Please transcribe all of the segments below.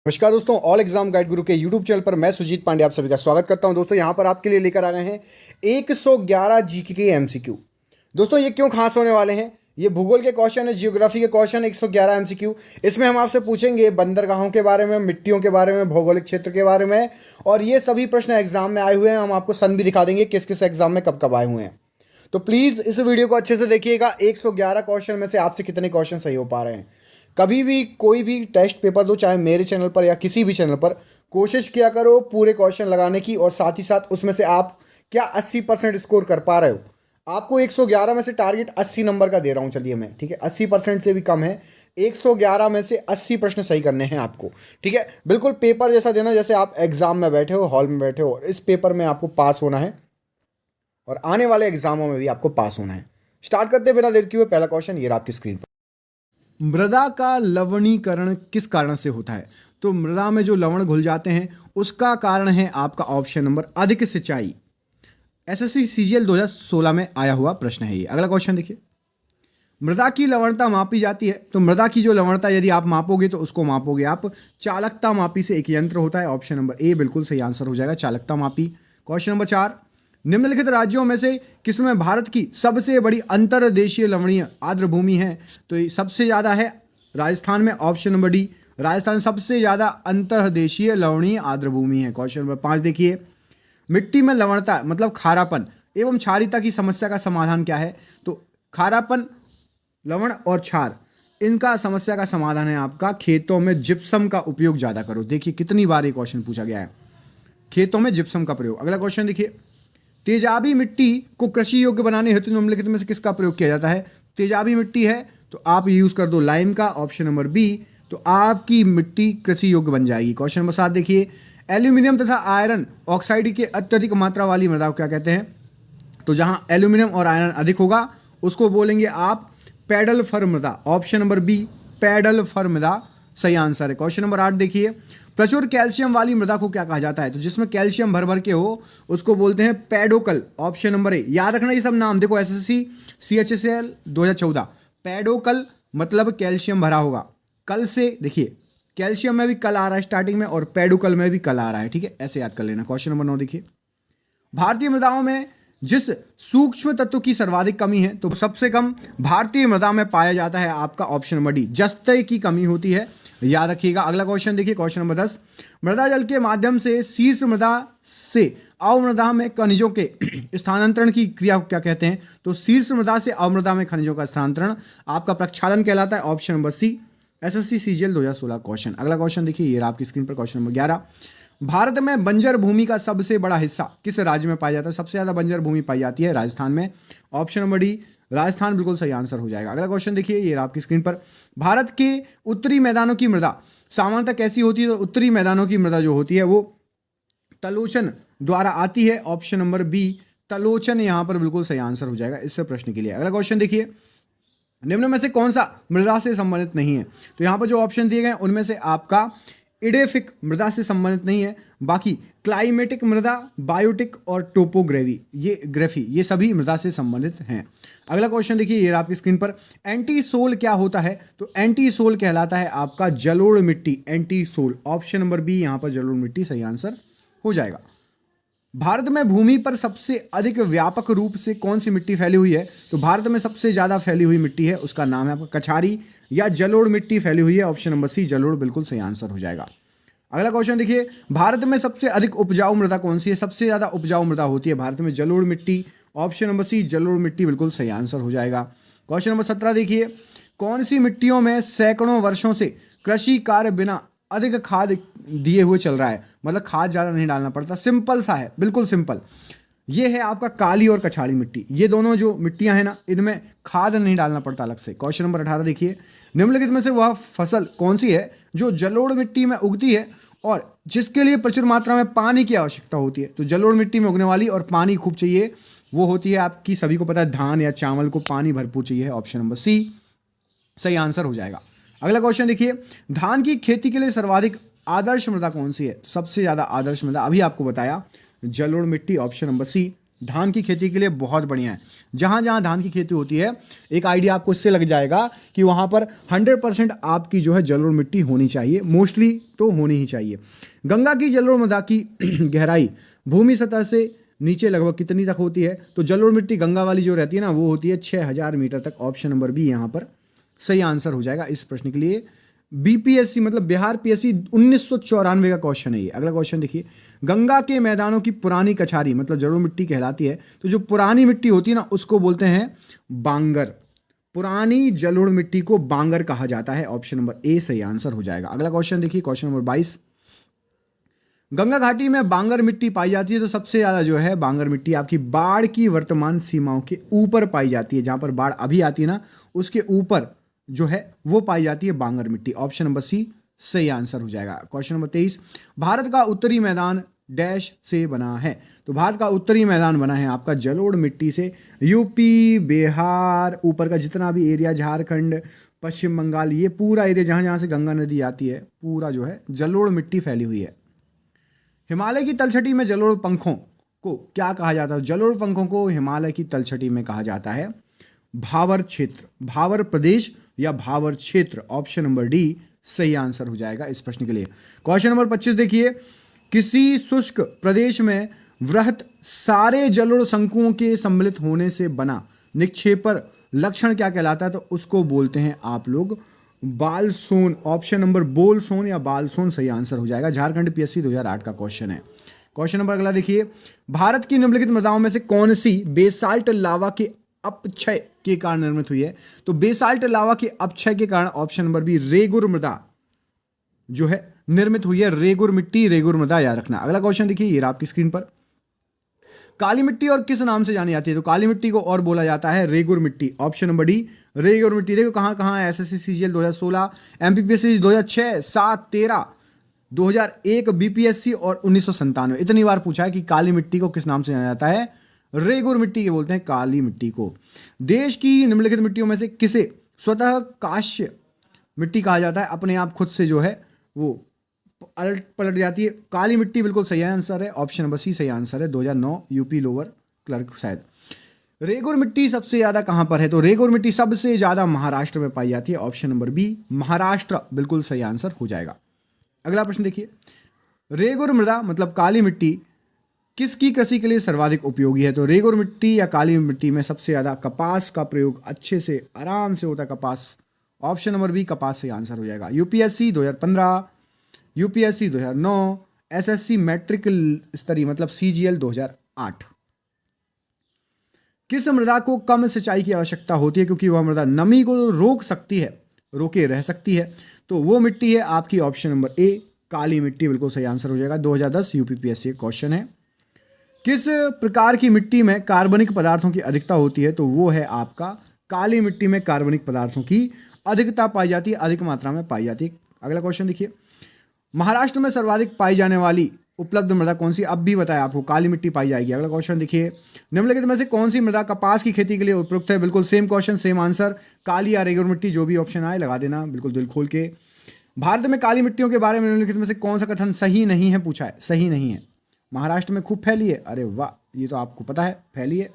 नमस्कार दोस्तों, all exam guide गुरु के यूट्यूब चैनल पर मैं सुजीत पांडे आप सभी का स्वागत करता हूं। दोस्तों यहां पर आपके लिए लेकर आ गए हैं 111 जीके के एमसीक्यू। दोस्तों ये क्यों खास होने वाले हैं? ये भूगोल के क्वेश्चन है, जियोग्राफी के क्वेश्चन, 111 एमसीक्यू। इसमें हम आपसे पूछेंगे बंदरगाहों के बारे में, मिट्टियों के बारे में, भौगोलिक क्षेत्र के बारे में, और ये सभी प्रश्न एग्जाम में आए हुए हैं। हम आपको सन भी दिखा देंगे किस किस एग्जाम में कब कब आए हुए हैं। तो प्लीज़ इस वीडियो को अच्छे से देखिएगा। 111 क्वेश्चन में से आपसे कितने क्वेश्चन सही हो पा रहे हैं। कभी भी कोई भी टेस्ट पेपर दो, चाहे मेरे चैनल पर या किसी भी चैनल पर, कोशिश किया करो पूरे क्वेश्चन लगाने की, और साथ ही साथ उसमें से आप क्या 80% स्कोर कर पा रहे हो। आपको 111 में से टारगेट 80 नंबर का दे रहा हूं, चलिए मैं, ठीक है, 80% से भी कम है। 111 में से 80 प्रश्न सही करने हैं आपको, ठीक है। बिल्कुल पेपर जैसा देना जैसे आप एग्जाम में बैठे हो, हॉल में बैठे हो, और इस पेपर में आपको पास होना है और आने वाले एग्जामों में भी आपको पास होना है। स्टार्ट करते बिना देर किए हुए पहला क्वेश्चन ये रहा आपकी स्क्रीन पर। मृदा का लवणीकरण किस कारण से होता है? तो मृदा में जो लवण घुल जाते हैं उसका कारण है आपका ऑप्शन नंबर अधिक सिंचाई। एसएससी सीजीएल 2016 में आया हुआ प्रश्न है ये। अगला क्वेश्चन देखिए, मृदा की लवणता मापी जाती है। तो मृदा की जो लवणता यदि आप मापोगे तो उसको मापोगे आप चालकता मापी से। एक यंत्र होता है, ऑप्शन नंबर ए बिल्कुल सही आंसर हो जाएगा, चालकता मापी। क्वेश्चन नंबर 4, निम्नलिखित राज्यों में से किसमें भारत की सबसे बड़ी अंतर्देशीय लवणीय आर्द्र भूमि है? तो ये सबसे ज़्यादा है राजस्थान में, ऑप्शन नंबर डी, राजस्थान सबसे ज़्यादा अंतर्देशीय लवणीय आर्द्र भूमि है। क्वेश्चन नंबर 5 देखिए, मिट्टी में लवणता मतलब खारापन एवं क्षारीयता की समस्या का समाधान क्या है? तो खारापन, लवण और क्षार, इनका समस्या का समाधान है आपका खेतों में जिप्सम का उपयोग ज़्यादा करो। देखिए कितनी बार ये क्वेश्चन पूछा गया है, खेतों में जिप्सम का प्रयोग। अगला क्वेश्चन देखिए, तेजाबी मिट्टी को कृषि योग्य बनाने हेतु निम्नलिखित में से किसका प्रयोग किया जाता है? तेजाबी मिट्टी है तो आप यूज कर दो लाइम का, ऑप्शन नंबर बी, तो आपकी मिट्टी कृषि योग्य बन जाएगी। क्वेश्चन नंबर 7 देखिए, एल्यूमिनियम तथा आयरन ऑक्साइड की अत्यधिक मात्रा वाली मृदा को क्या कहते हैं? तो जहां एल्यूमिनियम और आयरन अधिक होगा उसको बोलेंगे आप पैडल फर मृदा, ऑप्शन नंबर बी, पैडल फर मृदा सही आंसर है। क्वेश्चन नंबर 8 देखिए, प्रचुर कैल्शियम वाली मृदा को क्या कहा जाता है? तो जिसमें कैल्शियम भर भर के हो उसको बोलते हैं पैडोकल, ऑप्शन नंबर ए। याद रखना ये सब नाम, देखो एसएससी सीएचएसएल 2014, पैडोकल मतलब कैल्शियम भरा होगा। कल से देखिए कैल्शियम में भी कल आ रहा है स्टार्टिंग में, और पैडोकल में भी कल आ रहा है, ठीक है, ऐसे याद कर लेना। क्वेश्चन नंबर 9 देखिए, भारतीय मृदाओं में जिस सूक्ष्म तत्व की सर्वाधिक कमी है, तो सबसे कम भारतीय मृदा में पाया जाता है आपका ऑप्शन नंबर डी, जस्ते की कमी होती है, याद रखिएगा। अगला क्वेश्चन देखिए, क्वेश्चन नंबर 10, मृदा जल के माध्यम से शीर्ष मृदा से अवमृदा में खनिजों के स्थानांतरण की क्रिया को क्या कहते हैं? तो शीर्ष मृदा से अवमृदा में खनिजों का स्थानांतरण आपका प्रक्षालन कहलाता है, option number C, SSC CGL 2016 question. अगला क्वेश्चन देखिए, ये आपकी स्क्रीन पर क्वेश्चन नंबर 11, भारत में बंजर भूमि का सबसे बड़ा हिस्सा किस राज्य में पाया जाता है? सबसे ज्यादा बंजर भूमि पाई जाती है राजस्थान में, ऑप्शन नंबर डी, राजस्थान बिल्कुल सही आंसर हो जाएगा। अगला क्वेश्चन देखिए, ये आपकी स्क्रीन पर, भारत के उत्तरी मैदानों की मृदा सामान्यतः कैसी होती है? तो उत्तरी मैदानों की मृदा जो होती है वो तलोचन द्वारा आती है, ऑप्शन नंबर बी, तलोचन यहां पर बिल्कुल सही आंसर हो जाएगा इस प्रश्न के लिए। अगला क्वेश्चन देखिए, निम्न में से कौन सा मृदा से संबंधित नहीं है? तो यहां पर जो ऑप्शन दिए गए उनमें से आपका इडेफिक मृदा से संबंधित नहीं है, बाकी क्लाइमेटिक मृदा, बायोटिक और टोपोग्राफी, ये सभी मृदा से संबंधित हैं। अगला क्वेश्चन देखिए, ये आपकी स्क्रीन पर, एंटी सोल क्या होता है? तो एंटी सोल कहलाता है आपका जलोढ़ मिट्टी, entisol, option number B यहां पर जलोढ़ मिट्टी सही आंसर हो जाएगा। भारत में भूमि पर सबसे अधिक व्यापक रूप से कौन सी मिट्टी फैली हुई है? तो भारत में सबसे ज्यादा फैली हुई मिट्टी है, उसका नाम है आपका कछारी या जलोढ़ मिट्टी फैली हुई है, ऑप्शन नंबर सी, जलोढ़ बिल्कुल सही आंसर हो जाएगा। अगला क्वेश्चन देखिए, भारत में सबसे अधिक उपजाऊ मृदा कौन सी है? सबसे ज्यादा उपजाऊ मृदा होती है भारत में जलोढ़ मिट्टी, ऑप्शन नंबर सी, जलोढ़ मिट्टी बिल्कुल सही आंसर हो जाएगा। क्वेश्चन नंबर 17 देखिए, कौन सी मिट्टियों में सैकड़ों वर्षों से कृषि कार्य बिना अधिक खाद दिए हुए चल रहा है? मतलब खाद ज़्यादा नहीं डालना पड़ता, सिंपल सा है, बिल्कुल सिंपल। ये है आपका काली और कछाड़ी मिट्टी, ये दोनों जो मिट्टियां हैं ना, इनमें खाद नहीं डालना पड़ता अलग से। क्वेश्चन नंबर 18 देखिए, निम्नलिखित में से वह फसल कौन सी है जो जलोढ़ मिट्टी में उगती है और जिसके लिए प्रचुर मात्रा में पानी की आवश्यकता होती है? तो जलोढ़ मिट्टी में उगने वाली और पानी खूब चाहिए वो होती है आपकी, सभी को पता है, धान या चावल को पानी भरपूर चाहिए, ऑप्शन नंबर सी सही आंसर हो जाएगा। अगला क्वेश्चन देखिए, धान की खेती के लिए सर्वाधिक आदर्श मृदा कौन सी है? तो सबसे ज्यादा आदर्श मृदा अभी आपको बताया जलोढ़ मिट्टी, ऑप्शन नंबर सी धान की खेती के लिए बहुत बढ़िया है। जहाँ जहाँ धान की खेती होती है, एक आइडिया आपको इससे लग जाएगा कि वहाँ पर 100% आपकी जो है जलोढ़ मिट्टी होनी चाहिए, मोस्टली तो होनी ही चाहिए। गंगा की जलोढ़ मृदा की गहराई भूमि सतह से नीचे लगभग कितनी तक होती है? तो जलोढ़ मिट्टी गंगा वाली जो रहती है ना, वो होती है 6000 मीटर तक। ऑप्शन नंबर बी यहाँ पर सही आंसर हो जाएगा इस प्रश्न के लिए। बीपीएससी मतलब बिहार पीएससी 1994 का क्वेश्चन है ये। अगला क्वेश्चन देखिए, गंगा के मैदानों की पुरानी कछारी मतलब जलोढ़ मिट्टी कहलाती है, तो जो पुरानी मिट्टी होती है ना उसको बोलते हैं बांगर। पुरानी जलोढ़ मिट्टी को बांगर कहा जाता है। ऑप्शन नंबर ए सही आंसर हो जाएगा। अगला क्वेश्चन देखिए, क्वेश्चन नंबर 22, गंगा घाटी में बांगर मिट्टी पाई जाती है, तो सबसे ज्यादा जो है बांगर मिट्टी आपकी बाढ़ की वर्तमान सीमाओं के ऊपर पाई जाती है। जहां पर बाढ़ अभी आती है ना, उसके ऊपर जो है वो पाई जाती है बांगर मिट्टी। ऑप्शन नंबर सी सही आंसर हो जाएगा। क्वेश्चन नंबर 23, भारत का उत्तरी मैदान डैश से बना है? तो भारत का उत्तरी मैदान बना है आपका जलोढ़ मिट्टी से। यूपी, बिहार, ऊपर का जितना भी एरिया, झारखंड, पश्चिम बंगाल, ये पूरा एरिया जहां जहां से गंगा नदी आती है, पूरा जो है जलोढ़ मिट्टी फैली हुई है। हिमालय की तलछटी में जलोढ़ पंखों को क्या कहा जाता है? जलोढ़ पंखों को हिमालय की तलछटी में कहा जाता है भावर क्षेत्र, भावर प्रदेश या भावर क्षेत्र। ऑप्शन नंबर डी सही आंसर हो जाएगा इस प्रश्न के लिए। क्वेश्चन नंबर 25 देखिए, किसी शुष्क प्रदेश में वृहत सारे जलोढ़ शंकुओं के सम्मिलित होने से बना निक्षेपर लक्षण क्या कहलाता है? तो उसको बोलते हैं आप लोग बालसोन। ऑप्शन नंबर बोलसोन या बालसोन सही आंसर हो जाएगा। झारखंड पीएससी 2008 का क्वेश्चन है। क्वेश्चन नंबर अगला देखिए, भारत की निम्नलिखित मृदाओं में से कौन सी बेसाल्ट लावा के अपक्षय के कारण निर्मित हुई है? तो बेसाल्ट लावा के अपक्षय के कारण ऑप्शन नंबर बी रेगुर मृदा जो है निर्मित हुई है। रेगुर मिट्टी, रेगुर मृदा याद रखना। अगला क्वेश्चन देखिए, ये आपकी स्क्रीन पर, काली मिट्टी और किस नाम से जानी जाती है? तो काली मिट्टी को और बोला जाता है रेगुर मिट्टी। ऑप्शन नंबर डी रेगुर मिट्टी। देखो कहां कहां है, एसएससी सीजीएल 2016, एमपीपीएससी 2006, 7, 13, 2001, बीपीएससी और 1997। इतनी बार पूछा है कि काली मिट्टी को किस नाम से जाना जाता है? रेगुर मिट्टी के बोलते हैं काली मिट्टी को। देश की निम्नलिखित मिट्टियों में से किसे स्वतः काश्य मिट्टी कहा जाता है? अपने आप खुद से जो है वो पलट पलट जाती है। काली मिट्टी बिल्कुल सही आंसर है। ऑप्शन नंबर सी सही आंसर है। 2009 यूपी लोअर क्लर्क शायद। रेगुर मिट्टी सबसे ज्यादा कहां पर है? तो रेगुर मिट्टी सबसे ज्यादा महाराष्ट्र में पाई जाती है। ऑप्शन नंबर बी महाराष्ट्र बिल्कुल सही आंसर हो जाएगा। अगला प्रश्न देखिए, रेगुर मृदा मतलब काली मिट्टी किसकी कृषि के लिए सर्वाधिक उपयोगी है? तो रेगुर मिट्टी या काली मिट्टी में सबसे ज्यादा कपास का प्रयोग अच्छे से आराम से होता है, कपास। ऑप्शन नंबर बी कपास से आंसर हो जाएगा। यूपीएससी 2015, यूपीएससी 2009, एसएससी मैट्रिक स्तरीय मतलब सीजीएल 2008। किस मृदा को कम सिंचाई की आवश्यकता होती है क्योंकि वह मृदा नमी को रोक सकती है, रोके रह सकती है? तो वो मिट्टी है आपकी ऑप्शन नंबर ए काली मिट्टी, बिल्कुल सही आंसर हो जाएगा। 2010 यूपीपीएससी क्वेश्चन है। किस प्रकार की मिट्टी में कार्बनिक पदार्थों की अधिकता होती है? तो वो है आपका काली मिट्टी में कार्बनिक पदार्थों की अधिकता पाई जाती है, अधिक मात्रा में पाई जाती है। अगला क्वेश्चन देखिए, महाराष्ट्र में सर्वाधिक पाई जाने वाली उपलब्ध मृदा कौन सी? अब भी बताया आपको काली मिट्टी पाई जाएगी। अगला क्वेश्चन देखिए, निम्नलिखित में से कौन सी मृदा कपास की खेती के लिए उपयुक्त है? बिल्कुल सेम क्वेश्चन सेम आंसर, काली या रेगुर मिट्टी, जो भी ऑप्शन आए लगा देना बिल्कुल दिल खोल के। भारत में काली मिट्टियों के बारे में निम्नलिखित में से कौन सा कथन सही नहीं है पूछा है? सही नहीं है। महाराष्ट्र में खूब फैली है, अरे वाह, ये तो आपको पता है फैली है।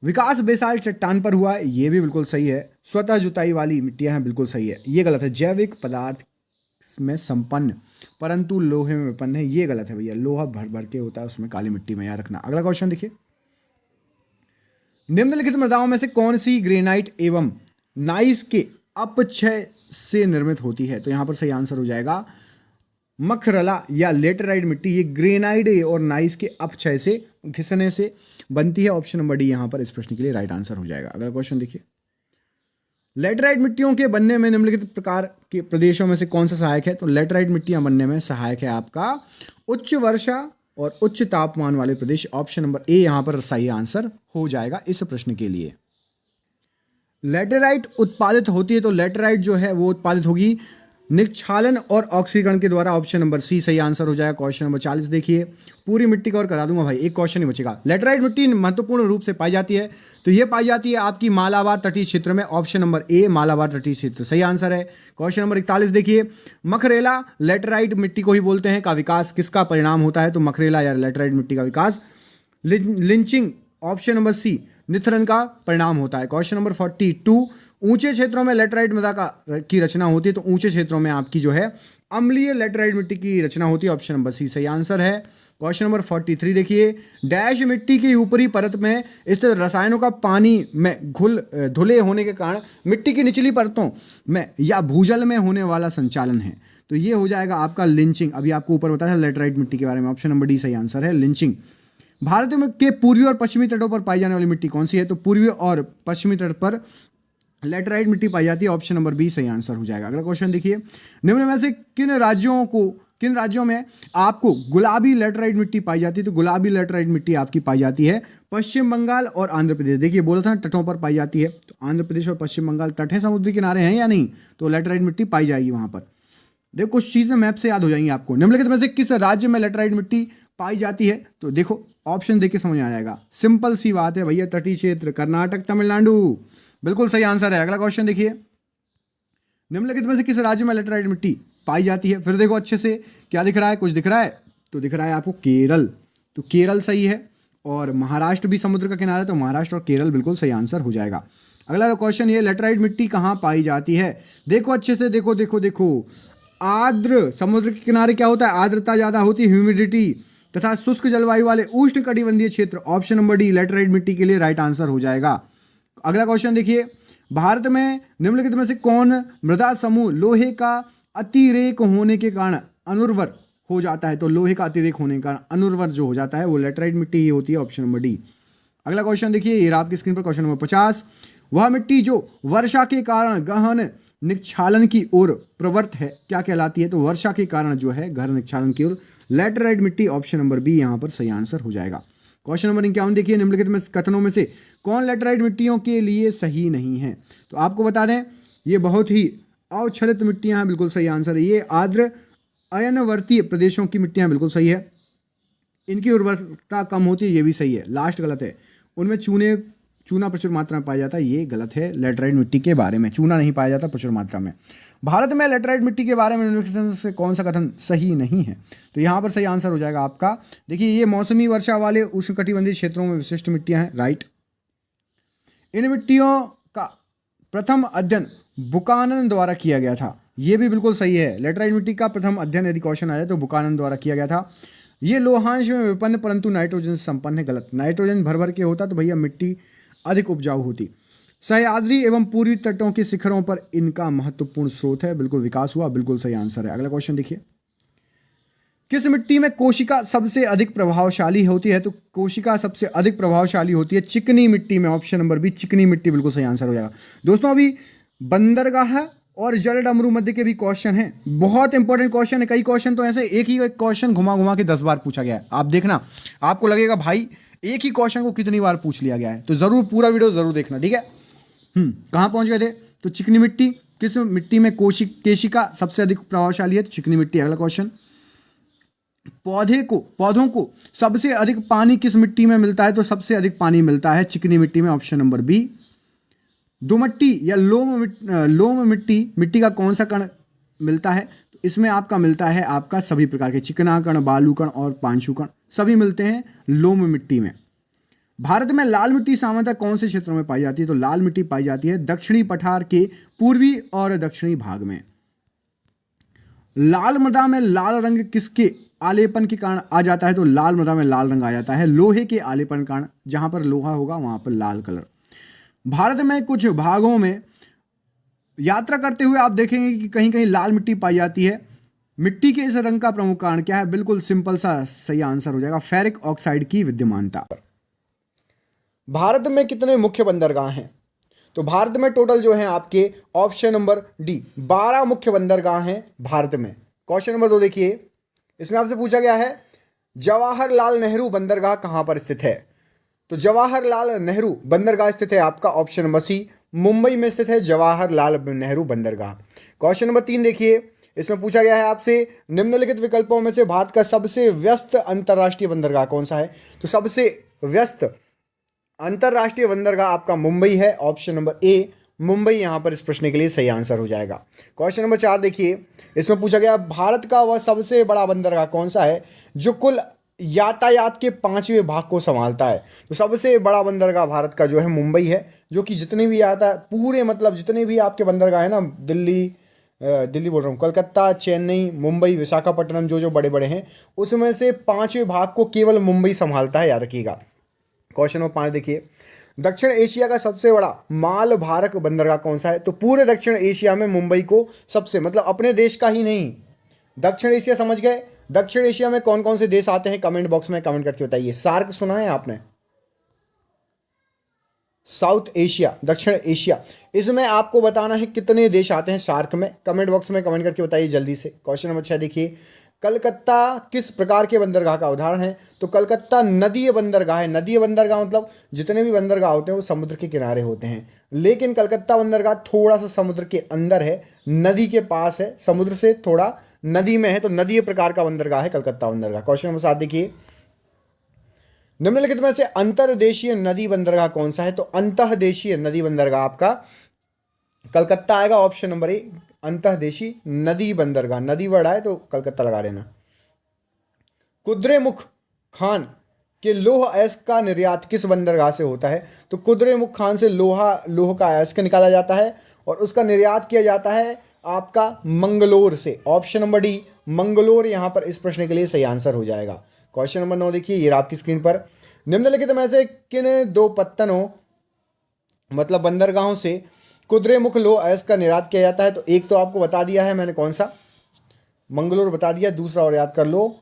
विकास बेसाल्ट चट्टान पर हुआ है, ये भी बिल्कुल सही है। स्वतः जुताई वाली मिट्टियां हैं, बिल्कुल सही है। ये गलत है। जैविक पदार्थ में संपन्न परंतु लोहे में विपन्न है, ये गलत है भैया। लोहा भर भर के होता है उसमें, काली मिट्टी में याद रखना। अगला क्वेश्चन देखिए, निम्नलिखित मृदाओं में से कौन सी ग्रेनाइट एवं नाइस के अपक्षय से निर्मित होती है? तो यहां पर सही आंसर हो जाएगा मखरला या लेटराइट मिट्टी। ये ग्रेनाइट और नाइस के अपक्षय से, घिसने से बनती है। ऑप्शन नंबर डी यहां पर इस प्रश्न के लिए राइट आंसर हो जाएगा। अगला क्वेश्चन देखिए, लेटराइट मिट्टियों के बनने में निम्नलिखित प्रकार के प्रदेशों में से कौन सा सहायक है? तो लेटराइट मिट्टियां बनने में सहायक है आपका उच्च वर्षा और उच्च तापमान वाले प्रदेश। ऑप्शन नंबर ए यहां पर सही आंसर हो जाएगा इस प्रश्न के लिए। लेटराइट उत्पादित होती है, तो लेटराइट जो है वो उत्पादित होगी निक्षालन और ऑक्सीकरण के द्वारा। ऑप्शन नंबर सी सही आंसर हो जाएगा। क्वेश्चन नंबर 40 देखिए, पूरी मिट्टी कवर करा दूंगा भाई, एक क्वेश्चन ही बचेगा। लेटराइट मिट्टी महत्वपूर्ण रूप से पाई जाती है, तो ये पाई जाती है आपकी मालाबार तटीय क्षेत्र में। ऑप्शन नंबर ए मालाबार तटीय क्षेत्र सही आंसर है। क्वेश्चन नंबर 41 देखिए, मखरेला लेटराइट मिट्टी को ही बोलते हैं का विकास किसका परिणाम होता है? तो मखरेला या लेटराइट मिट्टी का विकास लिंचिंग ऑप्शन नंबर सी निथरन का परिणाम होता है। क्वेश्चन नंबर 42, ऊंचे क्षेत्रों में लेटराइट मृदा की रचना होती है, तो ऊंचे क्षेत्रों में आपकी जो है अम्लीय लेटराइट मिट्टी की रचना होती है। ऑप्शन नंबर सी सही आंसर है। क्वेश्चन नंबर 43 देखिए, डैश मिट्टी की ऊपरी परत में स्थित रसायनों का पानी में धुले होने के कारण मिट्टी की निचली परतों में या भूजल में होने वाला संचालन है, तो ये हो जाएगा आपका लिंचिंग। अभी आपको ऊपर बताया लेटराइट मिट्टी के बारे में, ऑप्शन नंबर डी सही आंसर है, लिंचिंग। भारत में के पूर्वी और पश्चिमी तटों पर पाई जाने वाली मिट्टी कौन सी है, तो पूर्वी और पश्चिमी तट पर लेटराइट मिट्टी पाई जाती है। ऑप्शन नंबर बी सही आंसर हो जाएगा। अगला क्वेश्चन देखिए, निम्न में से किन राज्यों में आपको गुलाबी लेटराइट मिट्टी पाई जाती है, तो गुलाबी लेटराइट मिट्टी आपकी पाई जाती है पश्चिम बंगाल और आंध्र प्रदेश। देखिए बोला था तटों पर पाई जाती है, तो आंध्र प्रदेश और पश्चिम बंगाल तट है, समुद्री किनारे हैं या नहीं, तो लेटराइट मिट्टी पाई जाएगी वहां पर। देखो कुछ चीजें मैप से याद हो जाएंगी आपको। निम्नलिखित में से किस राज्य में लेटराइट मिट्टी पाई जाती है, तो देखो ऑप्शन देख के समझ आ जाएगा, सिंपल सी बात है भैया, तटीय क्षेत्र, कर्नाटक, तमिलनाडु, बिल्कुल सही आंसर है। अगला क्वेश्चन देखिए, निम्नलिखित में से किस राज्य में लेटराइट मिट्टी पाई जाती है, फिर देखो अच्छे से क्या दिख रहा है, कुछ दिख रहा है, तो दिख रहा है आपको केरल, तो केरल सही है। और महाराष्ट्र भी समुद्र का किनारा है, तो महाराष्ट्र और केरल बिल्कुल सही आंसर हो जाएगा। अगला क्वेश्चन ये, लेटराइट मिट्टी कहाँ पाई जाती है, देखो अच्छे से, देखो देखो देखो, आर्द्र समुद्र के किनारे क्या होता है, आर्द्रता ज्यादा होती है, ह्यूमिडिटी तथा शुष्क जलवायु वाले उष्ण कटिबंधीय क्षेत्र। ऑप्शन नंबर डी लेटराइट मिट्टी के लिए राइट आंसर हो जाएगा। अगला क्वेश्चन देखिए, भारत में निम्नलिखित में से कौन मृदा समूह लोहे का अतिरेक होने के कारण अनुर्वर हो जाता है, तो लोहे का अतिरेक होने के कारण अनुर्वर जो हो जाता है वो लेटराइट मिट्टी ही होती है। Option number D. अगला क्वेश्चन देखिए, ये आपकी स्क्रीन पर क्वेश्चन नंबर 50, वह मिट्टी जो वर्षा के कारण गहन निक्षालन की ओर प्रवृत्त है क्या कहलाती है, तो वर्षा के कारण जो है गहन निक्षालन की ओर लेटराइट मिट्टी। ऑप्शन नंबर बी यहाँ पर सही आंसर हो जाएगा। क्वेश्चन नंबर 51 देखिए, निम्नलिखित में कथनों में से कौन लेटराइट मिट्टियों के लिए सही नहीं है, तो आपको बता दें ये बहुत ही अवक्षलित मिट्टियां हैं, बिल्कुल सही आंसर है। ये आर्द्र अयनवर्तीय प्रदेशों की मिट्टियां बिल्कुल सही है, इनकी उर्वरता कम होती है, ये भी सही है। लास्ट गलत है, उनमें चूना प्रचुर मात्रा में पाया जाता है, ये गलत है। लेटराइट मिट्टी के बारे में चूना नहीं पाया जाता प्रचुर मात्रा में। भारत में लेटराइट मिट्टी के बारे में निम्नलिखित से कौन सा कथन सही नहीं है, तो यहाँ पर सही आंसर हो जाएगा आपका, देखिए ये मौसमी वर्षा वाले उष्णकटिबंधीय क्षेत्रों में विशिष्ट मिट्टियां हैं, राइट। इन मिट्टियों का प्रथम अध्ययन बुकानन द्वारा किया गया था, ये भी बिल्कुल सही है। लेटराइट मिट्टी का प्रथम अध्ययन यदि क्वेश्चन आया तो बुकानन द्वारा किया गया था। ये लोहांश में विपन्न परंतु नाइट्रोजन से संपन्न है, गलत। नाइट्रोजन भर भर के होता तो भैया मिट्टी अधिक उपजाऊ होती। सह्याद्री एवं पूर्वी तटों के शिखरों पर इनका महत्वपूर्ण स्रोत है, बिल्कुल विकास हुआ, बिल्कुल सही आंसर है। अगला क्वेश्चन देखिए, किस मिट्टी में कोशिका सबसे अधिक प्रभावशाली होती है, तो कोशिका सबसे अधिक प्रभावशाली होती है चिकनी मिट्टी में। ऑप्शन नंबर बी चिकनी मिट्टी बिल्कुल सही आंसर हो जाएगा। दोस्तों अभी बंदरगाह और जल डमरू मध्य के भी क्वेश्चन हैं, बहुत इंपॉर्टेंट क्वेश्चन है। कई क्वेश्चन तो ऐसे एक ही क्वेश्चन घुमा घुमा के 10 बार पूछा गया है, आप देखना आपको लगेगा भाई एक ही क्वेश्चन को कितनी बार पूछ लिया गया है, तो जरूर पूरा वीडियो जरूर देखना, ठीक है। कहाँ पहुंच गए थे, तो चिकनी मिट्टी, किस मिट्टी में केशिका सबसे अधिक प्रभावशाली है, तो चिकनी मिट्टी। अगला क्वेश्चन, पौधों को सबसे अधिक पानी किस मिट्टी में मिलता है, तो सबसे अधिक पानी मिलता है चिकनी मिट्टी में। Option number B. दुमट्टी या लोम मिट्टी का कौन सा कण मिलता है, तो इसमें आपका मिलता है आपका सभी प्रकार के चिकना कण, बालू कण और पांशु कण सभी मिलते हैं लोम मिट्टी में। भारत में लाल मिट्टी सामान्यतः कौन से क्षेत्रों में पाई जाती है, तो लाल मिट्टी पाई जाती है दक्षिणी पठार के पूर्वी और दक्षिणी भाग में। लाल मृदा में लाल रंग किसके आलेपन के कारण आ जाता है, तो लाल मृदा में लाल रंग आ जाता है लोहे के आलेपन के कारण, जहां पर लोहा होगा वहां पर लाल कलर। भारत में कुछ भागों में यात्रा करते हुए आप देखेंगे कि कहीं कहीं लाल मिट्टी पाई जाती है। मिट्टी के इस रंग का प्रमुख कारण क्या है, बिल्कुल सिंपल सा सही आंसर हो जाएगा फेरिक ऑक्साइड की विद्यमानता। भारत में कितने मुख्य बंदरगाह हैं, तो भारत में टोटल जो है आपके ऑप्शन नंबर डी 12 मुख्य बंदरगाह हैं भारत में। क्वेश्चन नंबर 2 देखिए, इसमें आपसे पूछा गया है जवाहरलाल नेहरू बंदरगाह कहां पर स्थित है, तो जवाहरलाल नेहरू बंदरगाह स्थित है आपका ऑप्शन नंबर सी मुंबई में स्थित है जवाहरलाल नेहरू बंदरगाह। क्वेश्चन नंबर 3 देखिए, इसमें पूछा गया है आपसे निम्नलिखित विकल्पों में से भारत का सबसे व्यस्त अंतर्राष्ट्रीय बंदरगाह कौन सा है, तो सबसे व्यस्त अंतर्राष्ट्रीय बंदरगाह आपका मुंबई है। ऑप्शन नंबर ए मुंबई यहां पर इस प्रश्न के लिए सही आंसर हो जाएगा। क्वेश्चन नंबर 4 देखिए, इसमें पूछा गया भारत का वह सबसे बड़ा बंदरगाह कौन सा है जो कुल यातायात के 5वें भाग को संभालता है। तो सबसे बड़ा बंदरगाह भारत का जो है मुंबई है, जो कि जितने भी आता पूरे मतलब जितने भी आपके बंदरगाह है ना, दिल्ली बोल रहा हूँ, कलकत्ता, चेन्नई, मुंबई, विशाखापट्टनम, जो जो बड़े बड़े हैं, उसमें से 5वें भाग को केवल मुंबई संभालता है, याद रखिएगा। क्वेश्चन नंबर 5 देखिए, दक्षिण एशिया का सबसे बड़ा माल भारत बंदरगाह कौन सा है? तो पूरे दक्षिण एशिया में मुंबई को सबसे, मतलब अपने देश का ही नहीं, दक्षिण एशिया समझ गए, दक्षिण एशिया में कौन कौन से देश आते हैं कमेंट बॉक्स में कमेंट करके बताइए। सार्क सुना है आपने? साउथ एशिया, दक्षिण एशिया, इसमें आपको बताना है कितने देश आते हैं सार्क में, कमेंट बॉक्स में कमेंट करके बताइए जल्दी से। क्वेश्चन नंबर 6 देखिए, कलकत्ता किस प्रकार के बंदरगाह का उदाहरण है? तो कलकत्ता नदीय बंदरगाह है। नदीय बंदरगाह मतलब जितने भी बंदरगाह होते हैं वो समुद्र के किनारे होते हैं, लेकिन कलकत्ता बंदरगाह थोड़ा सा समुद्र के अंदर है, नदी के पास है, समुद्र से थोड़ा नदी में है, तो नदीय प्रकार का बंदरगाह है कलकत्ता बंदरगाह। क्वेश्चन नंबर 7 देखिए, निम्नलिखित में से अंतर्देशीय नदी बंदरगाह कौन सा है? तो अंतर्देशीय नदी बंदरगाह आपका कलकत्ता आएगा, ऑप्शन नंबर ए, अंतर्देशीय नदी बंदरगाह, नदी वर्ड आए तो कलकत्ता लगा लेना। कुद्रेमुख खान के लौह अयस्क का निर्यात किस बंदरगाह से होता है? तो कुद्रेमुख खान से लोह का अयस्क निकाला जाता है और उसका निर्यात किया जाता है आपका मंगलोर से, ऑप्शन नंबर डी, मंगलोर यहाँ पर इस प्रश्न के लिए सही आंसर हो जाएगा। क्वेश्चन नंबर 9 देखिए, ये आपकी स्क्रीन पर, निम्नलिखित में से किन दो पत्तनों मतलब बंदरगाहों से कुद्रेमुख लौह अयस्क का निर्यात किया जाता है? तो एक तो आपको बता दिया है मैंने, कौन सा, मंगलोर बता दिया, दूसरा और याद कर लो,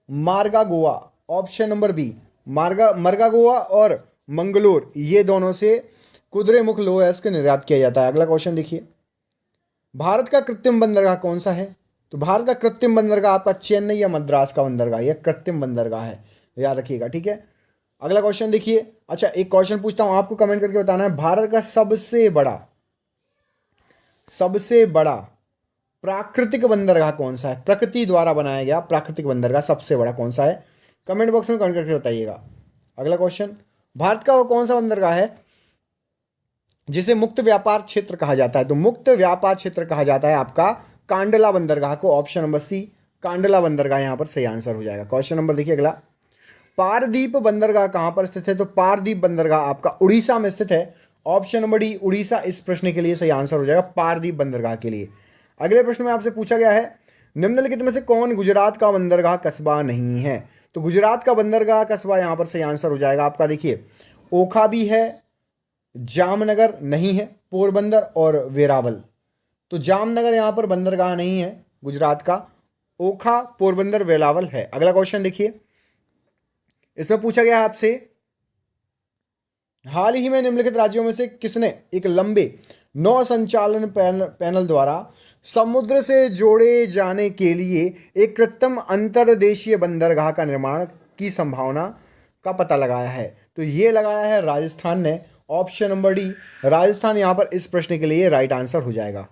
मार्गा गोवा, ऑप्शन नंबर बी, मरगा गोवा और मंगलोर, ये दोनों से कुद्रेमुख लौह अयस्क निर्यात किया जाता है। अगला क्वेश्चन देखिए, भारत का कृत्रिम बंदरगाह कौन सा है? तो भारत का कृत्रिम बंदरगाह आपका चेन्नई या मद्रास का बंदरगाह, यह कृत्रिम बंदरगाह है, याद रखिएगा, ठीक है। अगला क्वेश्चन देखिए, अच्छा एक क्वेश्चन पूछता हूं, आपको कमेंट करके बताना है, भारत का सबसे बड़ा प्राकृतिक बंदरगाह कौन सा है? प्रकृति द्वारा बनाया गया प्राकृतिक बंदरगाह सबसे बड़ा कौन सा है? कमेंट बॉक्स में कमेंट करके बताइएगा। अगला क्वेश्चन, भारत का वो कौन सा बंदरगाह है जिसे मुक्त व्यापार क्षेत्र कहा जाता है? तो मुक्त व्यापार क्षेत्र कहा जाता है आपका कांडला बंदरगाह को, ऑप्शन नंबर सी, कांडला बंदरगाह यहां पर सही आंसर हो जाएगा। क्वेश्चन नंबर देखिए अगला, पारदीप बंदरगाह कहां पर स्थित है? तो पारदीप बंदरगाह आपका उड़ीसा में स्थित है, ऑप्शन नंबर डी, उड़ीसा इस प्रश्न के लिए सही आंसर हो जाएगा, पारदीप बंदरगाह के लिए। अगले प्रश्न में आपसे पूछा गया है, निम्नलिखित में से कौन गुजरात का बंदरगाह कस्बा नहीं है? तो गुजरात का बंदरगाह कस्बा यहां पर सही आंसर हो जाएगा आपका, देखिए ओखा भी है, जामनगर नहीं है, पोरबंदर और वेरावल। तो जामनगर यहां पर बंदरगाह नहीं है गुजरात का, ओखा, पोरबंदर, वेरावल है। अगला क्वेश्चन देखिए, इसमें पूछा गया है आपसे, हाल ही में निम्नलिखित राज्यों में से किसने एक लंबे नौ संचालन पैनल द्वारा समुद्र से जोड़े जाने के लिए एक कृत्रिम अंतर्देशीय बंदरगाह का निर्माण की संभावना का पता लगाया है? तो ये लगाया है राजस्थान ने, ऑप्शन नंबर डी, राजस्थान यहां पर इस प्रश्न के लिए राइट आंसर हो जाएगा।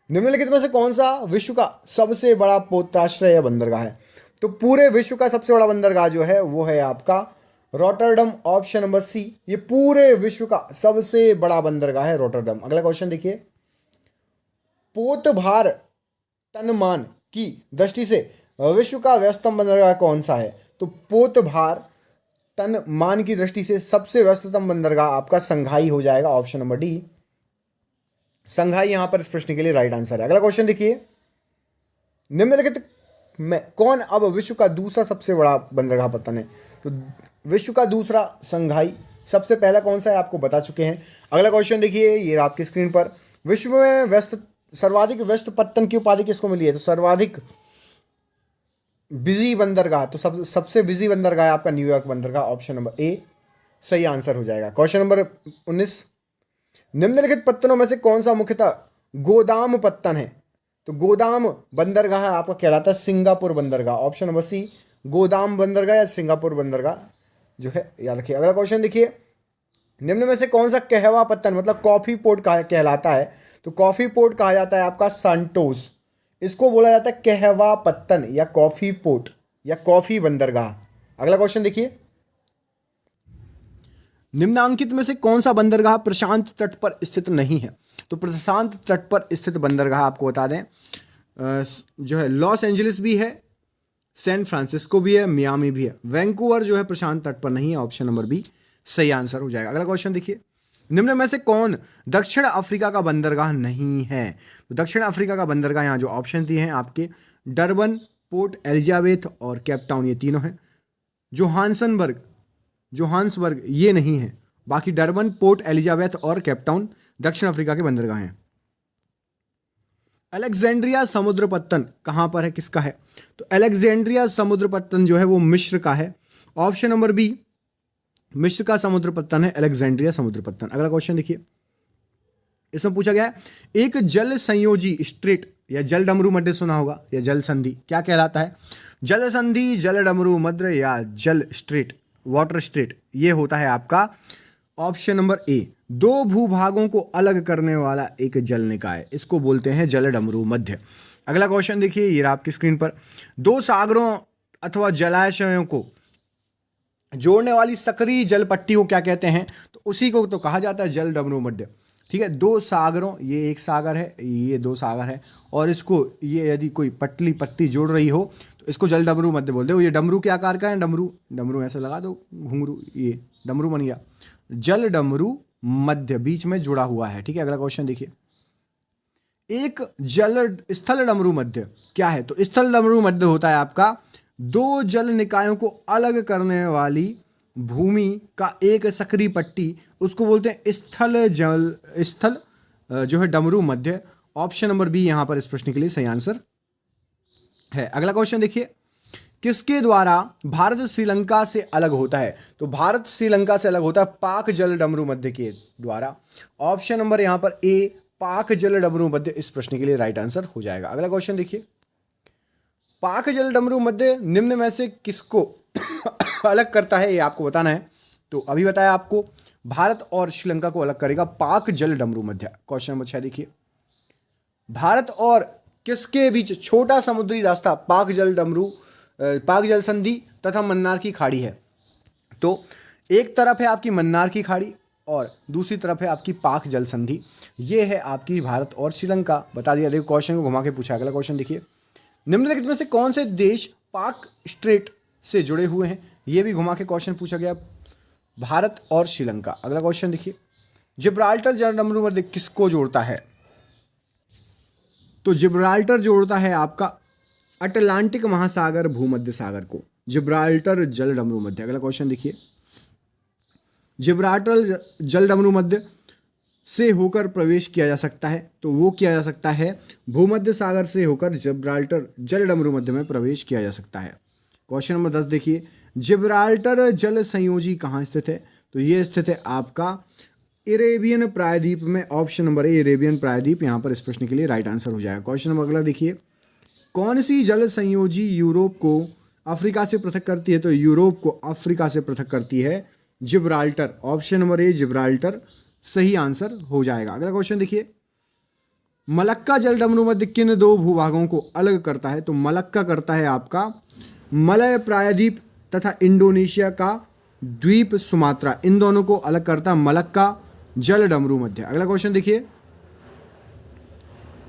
निम्नलिखित में से कौन सा विश्व का सबसे बड़ा पोताश्रय बंदरगाह है? तो पूरे विश्व का सबसे बड़ा बंदरगाह जो है वो है आपका रॉटरडम, ऑप्शन नंबर सी, ये पूरे विश्व का सबसे बड़ा बंदरगाह है रॉटरडम। अगला क्वेश्चन देखिए, पोतभार तनमान की दृष्टि से विश्व का व्यस्ततम बंदरगाह कौन सा है? तो पोतभार टन मान की दृष्टि से सबसे व्यस्ततम बंदरगाह आपका संघाई हो जाएगा, ऑप्शन नंबर डी, संघाई यहां पर इस प्रश्न के लिए राइट आंसर है। अगला क्वेश्चन देखिए, निम्नलिखित में कौन अब विश्व का दूसरा सबसे बड़ा बंदरगाह पत्तन है? तो विश्व का दूसरा संघाई, सबसे पहला कौन सा है आपको बता चुके हैं। अगला क्वेश्चन देखिए, ये आपकी स्क्रीन पर, विश्व में सर्वाधिक व्यस्त पत्तन की उपाधि किसको मिली है? तो सर्वाधिक बिजी बंदरगाह, तो सबसे बिजी बंदरगाह है आपका न्यूयॉर्क बंदरगाह, ऑप्शन नंबर ए सही आंसर हो जाएगा। क्वेश्चन नंबर 19, निम्नलिखित पत्तनों में से कौन सा मुख्यतः गोदाम पत्तन है? तो गोदाम बंदरगाह आपका कहलाता है सिंगापुर बंदरगाह, ऑप्शन नंबर सी, गोदाम बंदरगाह या सिंगापुर बंदरगाह जो है, याद रखिए। अगला क्वेश्चन देखिए, निम्न में से कौन सा कहवा पत्तन मतलब कॉफी पोर्ट कहलाता है? तो कॉफी पोर्ट कहा जाता है आपका सांटोस, इसको बोला जाता है कहवा पत्तन या कॉफी पोर्ट या कॉफी बंदरगाह। अगला क्वेश्चन देखिए, निम्नांकित में से कौन सा बंदरगाह प्रशांत तट पर स्थित नहीं है? तो प्रशांत तट पर स्थित बंदरगाह आपको बता दें जो है लॉस एंजलिस भी है, सैन फ्रांसिस्को भी है, मियामी भी है। वैंकूवर जो है प्रशांत तट पर नहीं है, ऑप्शन नंबर बी सही आंसर हो जाएगा। अगला क्वेश्चन देखिए, निम्न में से कौन दक्षिण अफ्रीका का बंदरगाह नहीं है? तो दक्षिण अफ्रीका का बंदरगाह यहाँ जो ऑप्शन दिए हैं आपके, डरबन, पोर्ट एलिजाबेथ और केप टाउन, ये तीनों हैं। जोहान्सबर्ग ये नहीं है। बाकी डरबन, पोर्ट एलिजाबेथ और केप टाउन दक्षिण अफ्रीका के बंदरगाह हैं। अलेक्जेंड्रिया समुद्र पत्तन कहां पर है, किसका है? तो अलेक्जेंड्रिया समुद्र पत्तन जो है वो मिस्र का है। ऑप्शन नंबर बी मिस्र का समुद्र पत्तन है अलेक्जेंड्रिया समुद्र पत्तन। अगला क्वेश्चन देखिए, इसमें पूछा गया है एक जल संयोजी स्ट्रेट या जल डमरू मध्य सुना होगा, या जल संधि क्या कहलाता है? जल संधि, जल डमरू मध्य या जल स्ट्रेट, वाटर स्ट्रेट, ये होता है आपका ऑप्शन नंबर ए, दो भूभागों को अलग करने वाला एक जल निकाय, इसको बोलते हैं जल डमरू मध्य। अगला क्वेश्चन देखिए, ये आपकी स्क्रीन पर, दो सागरों अथवा जलाशयों को जोड़ने वाली सक्रिय जल पट्टी को क्या कहते हैं? तो उसी को तो कहा जाता है जल डमरू मध्य। ठीक है, दो सागरों, ये एक सागर है, ये दो सागर है, और इसको ये यदि कोई पतली पट्टी जोड़ रही हो तो इसको जल डमरू मध्य बोलते हो। ये डमरू के आकार का है, डमरू ऐसे लगा दो, घुंघरू, ये डमरू बन गया, जल डमरू मध्य बीच में जुड़ा हुआ है। ठीक है, अगला क्वेश्चन देखिए, एक जल स्थल डमरू मध्य क्या है? तो स्थल डमरू मध्य होता है आपका दो जल निकायों को अलग करने वाली भूमि का एक सक्रिय पट्टी, उसको बोलते हैं स्थल जो है डमरू मध्य। ऑप्शन नंबर बी यहां पर इस प्रश्न के लिए सही आंसर है। अगला क्वेश्चन देखिए, किसके द्वारा भारत श्रीलंका से अलग होता है? तो भारत श्रीलंका से अलग होता है पाक जल डमरू मध्य के द्वारा। ऑप्शन नंबर यहां पर ए, पाक जल डमरू मध्य इस प्रश्न के लिए राइट आंसर हो जाएगा। अगला क्वेश्चन देखिए, पाक जल डमरू मध्य निम्न में से किसको अलग करता है, ये आपको बताना है। तो अभी बताया आपको, भारत और श्रीलंका को अलग करेगा पाक जल डमरू मध्य। क्वेश्चन नंबर 6 देखिए, भारत और किसके बीच छोटा समुद्री रास्ता पाक जल संधि तथा मन्नार की खाड़ी है? तो एक तरफ है आपकी मन्नार की खाड़ी और दूसरी तरफ है आपकी पाक जल संधि। ये है आपकी भारत और श्रीलंका, बता दिया। देखो क्वेश्चन को घुमा के पूछा। अगला क्वेश्चन देखिए, निम्नलिखित में से कौन से देश पाक स्ट्रेट से जुड़े हुए हैं? ये भी घुमा के क्वेश्चन पूछा गया, भारत और श्रीलंका। अगला क्वेश्चन देखिए, जिब्राल्टर जल डमरू मध्य किसको जोड़ता है? तो जिब्राल्टर जोड़ता है आपका अटलांटिक महासागर भूमध्य सागर को, जिब्राल्टर जल डमरू मध्य। अगला क्वेश्चन देखिए, जिब्राल्टर जल डमरू मध्य से होकर प्रवेश किया जा सकता है, तो वो किया जा सकता है भूमध्य सागर से होकर जिब्राल्टर जल डमरू मध्य में प्रवेश किया जा सकता है। क्वेश्चन नंबर 10 देखिए, जिब्राल्टर जल संयोजी कहाँ स्थित है? तो ये स्थित है आपका अरेबियन प्रायद्वीप में। ऑप्शन नंबर ए, अरेबियन प्रायद्वीप यहाँ पर इस प्रश्न के लिए राइट आंसर हो जाएगा। क्वेश्चन नंबर अगला देखिए, कौन सी जल संयोजी यूरोप को अफ्रीका से पृथक करती है? तो यूरोप को अफ्रीका से पृथक करती है Gibraltar. Option number A, Gibraltar सही आंसर हो जाएगा। अगला क्वेश्चन देखिए, मलक्का जल डमरू मध्य किन दो भूभागों को अलग करता है? तो मलक्का करता है आपका मलय प्रायद्वीप तथा इंडोनेशिया का द्वीप सुमात्रा, इन दोनों को अलग करता है मलक्का जल डमरू मध्य। अगला क्वेश्चन देखिए,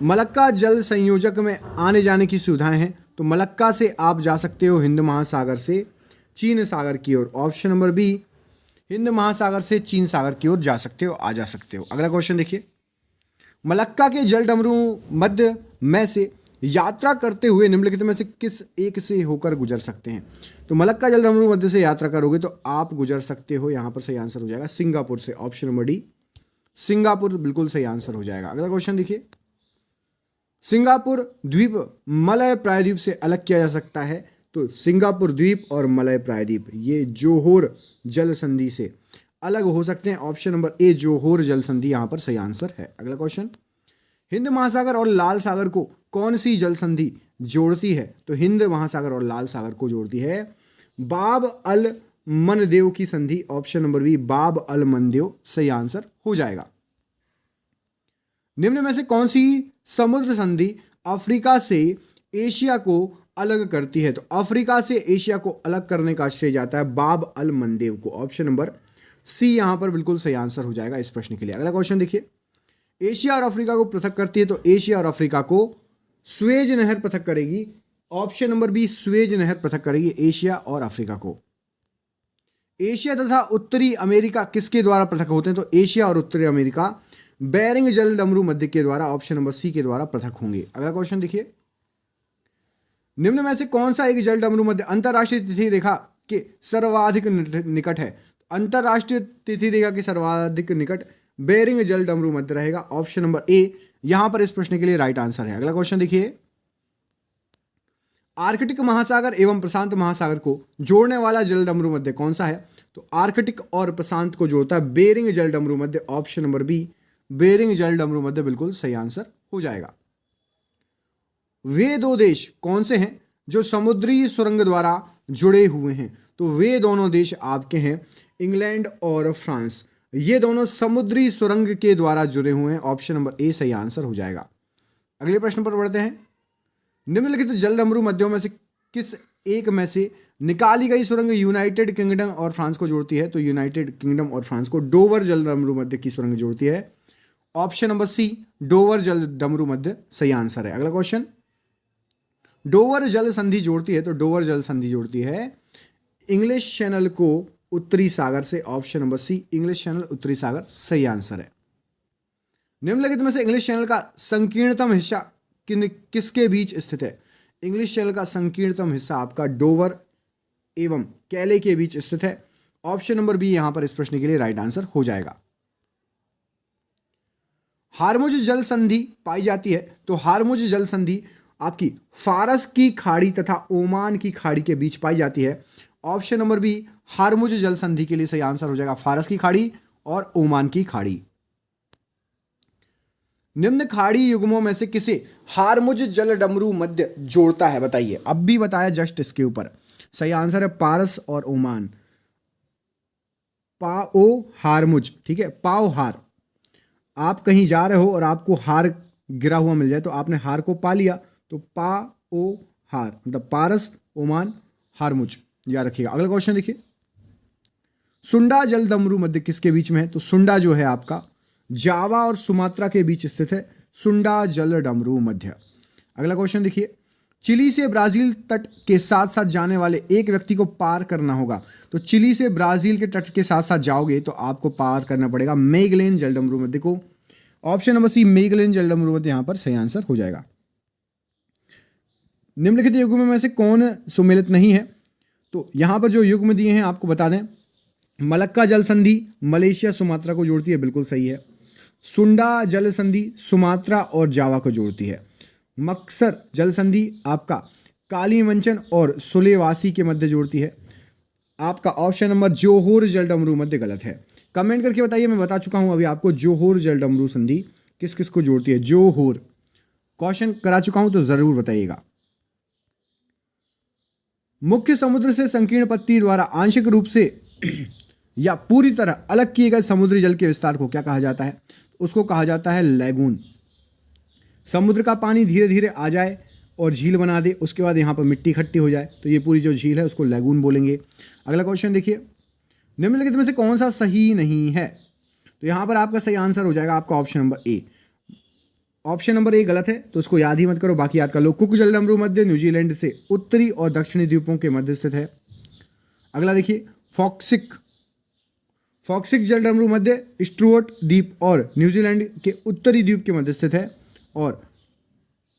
मलक्का जल संयोजक में आने जाने की सुविधाएं हैं। तो मलक्का से आप जा सकते हो हिंद महासागर से चीन सागर की ओर। ऑप्शन नंबर बी, हिंद महासागर से चीन सागर की ओर जा सकते हो, आ जा सकते हो। अगला क्वेश्चन देखिए, मलक्का के जल डमरू मध्य में से यात्रा करते हुए निम्नलिखित में से किस एक से होकर गुजर सकते हैं? तो मलक्का जल डमरू मध्य से यात्रा करोगे तो आप गुजर सकते हो, यहां पर सही आंसर हो जाएगा सिंगापुर से। ऑप्शन नंबर डी, सिंगापुर बिल्कुल सही आंसर हो जाएगा। अगला क्वेश्चन देखिए, सिंगापुर द्वीप मलय प्रायद्वीप से अलग किया जा सकता है। तो सिंगापुर द्वीप और मलय प्रायद्वीप ये जोहोर जल संधि से अलग हो सकते हैं। ऑप्शन नंबर ए, जोहोर जल संधि यहाँ पर सही आंसर है। अगला क्वेश्चन, हिंद महासागर और लाल सागर को कौन सी जल संधि जोड़ती है? तो हिंद महासागर और लाल सागर को जोड़ती है बाब अल मनदेव की संधि। ऑप्शन नंबर बी, बाब अल मनदेव सही आंसर हो जाएगा। निम्न में से कौन सी समुद्र संधि अफ्रीका से एशिया को अलग करती है? तो अफ्रीका से एशिया को अलग करने का श्रेय जाता है बाब अल मनदेव को। ऑप्शन नंबर सी यहां पर बिल्कुल सही आंसर हो जाएगा इस प्रश्न के लिए। अगला क्वेश्चन देखिए, एशिया और अफ्रीका को पृथक करती है। तो एशिया और अफ्रीका को स्वेज नहर पृथक करेगी। ऑप्शन नंबर बी स्वेज नहर पृथक करेगी एशिया और अफ्रीका को। एशिया तथा उत्तरी अमेरिका किसके द्वारा पृथक होते हैं? तो एशिया और उत्तरी अमेरिका बेरिंग जल डमरू मध्य के द्वारा, ऑप्शन नंबर सी के द्वारा पृथक होंगे। अगला क्वेश्चन देखिए, निम्न में से कौन सा एक जल डमरू मध्य अंतरराष्ट्रीय तिथि रेखा के सर्वाधिक निकट है? अंतरराष्ट्रीय तिथि रेखा के सर्वाधिक निकट बेरिंग जल डमरू मध्य रहेगा, ऑप्शन नंबर ए यहां पर इस प्रश्न के लिए राइट आंसर है। अगला क्वेश्चन देखिए, आर्कटिक महासागर एवं प्रशांत महासागर को जोड़ने वाला जल डमरू मध्य कौन सा है? तो आर्कटिक और प्रशांत को जोड़ता है बेरिंग जल डमरू मध्य, ऑप्शन नंबर बी बेरिंग जल डमरू मध्य बिल्कुल सही आंसर हो जाएगा। वे दो देश कौन से हैं जो समुद्री सुरंग द्वारा जुड़े हुए हैं? तो वे दोनों देश आपके हैं इंग्लैंड और फ्रांस, ये दोनों समुद्री सुरंग के द्वारा जुड़े हुए हैं, ऑप्शन नंबर ए सही आंसर हो जाएगा। अगले प्रश्न पर बढ़ते हैं, निम्नलिखित जल डमरू मध्यों में से किस एक में से निकाली गई सुरंग यूनाइटेड किंगडम और फ्रांस को जोड़ती है? तो यूनाइटेड किंगडम और फ्रांस को डोवर जल डमरू मध्य की सुरंग जोड़ती है, ऑप्शन नंबर सी डोवर जल डमरू मध्य सही आंसर है। अगला क्वेश्चन, डोवर जल संधि जोड़ती है, तो डोवर जल संधि जोड़ती है इंग्लिश चैनल को उत्तरी सागर से, option number C English Channel उत्तरी सागर सही आंसर है। निम्नलिखित में से इंग्लिश चैनल का संकीर्णतम हिस्सा किसके बीच स्थित है? इंग्लिश चैनल का संकीर्णतम हिस्सा आपका डोवर एवं कैले के बीच स्थित है, ऑप्शन नंबर बी यहां पर इस प्रश्न के लिए राइट आंसर हो जाएगा। हार्मुज जल संधि पाई जाती है, तो हार्मुज जल संधि आपकी फारस की खाड़ी तथा ओमान की खाड़ी के बीच पाई जाती है, ऑप्शन नंबर बी हार्मुज जल संधि के लिए सही आंसर हो जाएगा फारस की खाड़ी और ओमान की खाड़ी। निम्न खाड़ी युग्मों में से किसे हार्मुज जल डमरू मध्य जोड़ता है? बताइए, अब भी बताया जस्ट इसके ऊपर। सही आंसर है पारस और ओमान, पाओ हार्मुज, ठीक है, पाओ हार। आप कहीं जा रहे हो और आपको हार गिरा हुआ मिल जाए तो आपने हार को पा लिया, तो पाओ हार मतलब पारस ओमान हार्मुज, याद रखिएगा। अगला क्वेश्चन देखिए, सुंडा जल डमरू मध्य किसके बीच में है? तो सुंडा जो है आपका जावा और सुमात्रा के बीच स्थित है, सुंडा जल डमरू मध्य। अगला क्वेश्चन देखिए, चिली से ब्राजील तट के साथ साथ जाने वाले एक व्यक्ति को पार करना होगा, तो चिली से ब्राजील के तट के साथ साथ जाओगे तो आपको पार करना पड़ेगा मैगेलन जल डमरू मध्य को, ऑप्शन नंबर सी मैगेलन जल डमरू मध्य यहां पर सही आंसर हो जाएगा। निम्नलिखित युग्म में से कौन सुमेलित नहीं है? तो यहां पर जो युग्म दिए हैं आपको बता दें, मलक्का जल संधि मलेशिया सुमात्रा को जोड़ती है, बिल्कुल सही है। सुंडा जल संधि सुमात्रा और जावा को जोड़ती है। मक्सर जल संधि आपका कालीमंचन और सुलेवासी के मध्य जोड़ती है। आपका ऑप्शन नंबर जोहोर जल डमरू मध्य गलत है। कमेंट करके बताइए, मैं बता चुका हूं अभी आपको जोहोर जल डमरू संधि किस किस को जोड़ती है। जोहोर क्वेश्चन करा चुका हूं तो जरूर बताइएगा। मुख्य समुद्र से संकीर्ण पत्ती द्वारा आंशिक रूप से या पूरी तरह अलग किए गए समुद्री जल के विस्तार को क्या कहा जाता है? उसको कहा जाता है लैगून। समुद्र का पानी धीरे धीरे आ जाए और झील बना दे, उसके बाद यहाँ पर मिट्टी इकट्ठी हो जाए, तो ये पूरी जो झील है उसको लैगून बोलेंगे। अगला क्वेश्चन देखिए, निम्नलिखित में से कौन सा सही नहीं है? तो यहाँ पर आपका सही आंसर हो जाएगा आपका option number A. Option number A गलत है, तो उसको याद ही मत करो, बाकी याद कर लो। कुक जल डमरू मध्य न्यूजीलैंड से उत्तरी और दक्षिणी द्वीपों के मध्य स्थित है। अगला देखिए, फॉक्सिक जल डमरू मध्य स्टुअर्ट द्वीप और न्यूजीलैंड के उत्तरी द्वीप के मध्य स्थित है। और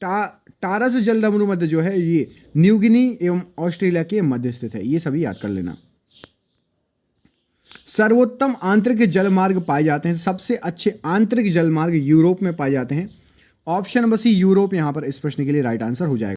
टारस जल डमरू मध्य जो है ये न्यू गिनी एवं ऑस्ट्रेलिया के मध्य स्थित है, ये सभी याद कर लेना। सर्वोत्तम आंतरिक जल मार्ग पाए जाते हैं, सबसे अच्छे आंतरिक जल मार्ग यूरोप में पाए जाते हैं, ऑप्शन नंबर सी यूरोप यहां पर इस प्रश्न के लिए राइट आंसर हो जाएगा।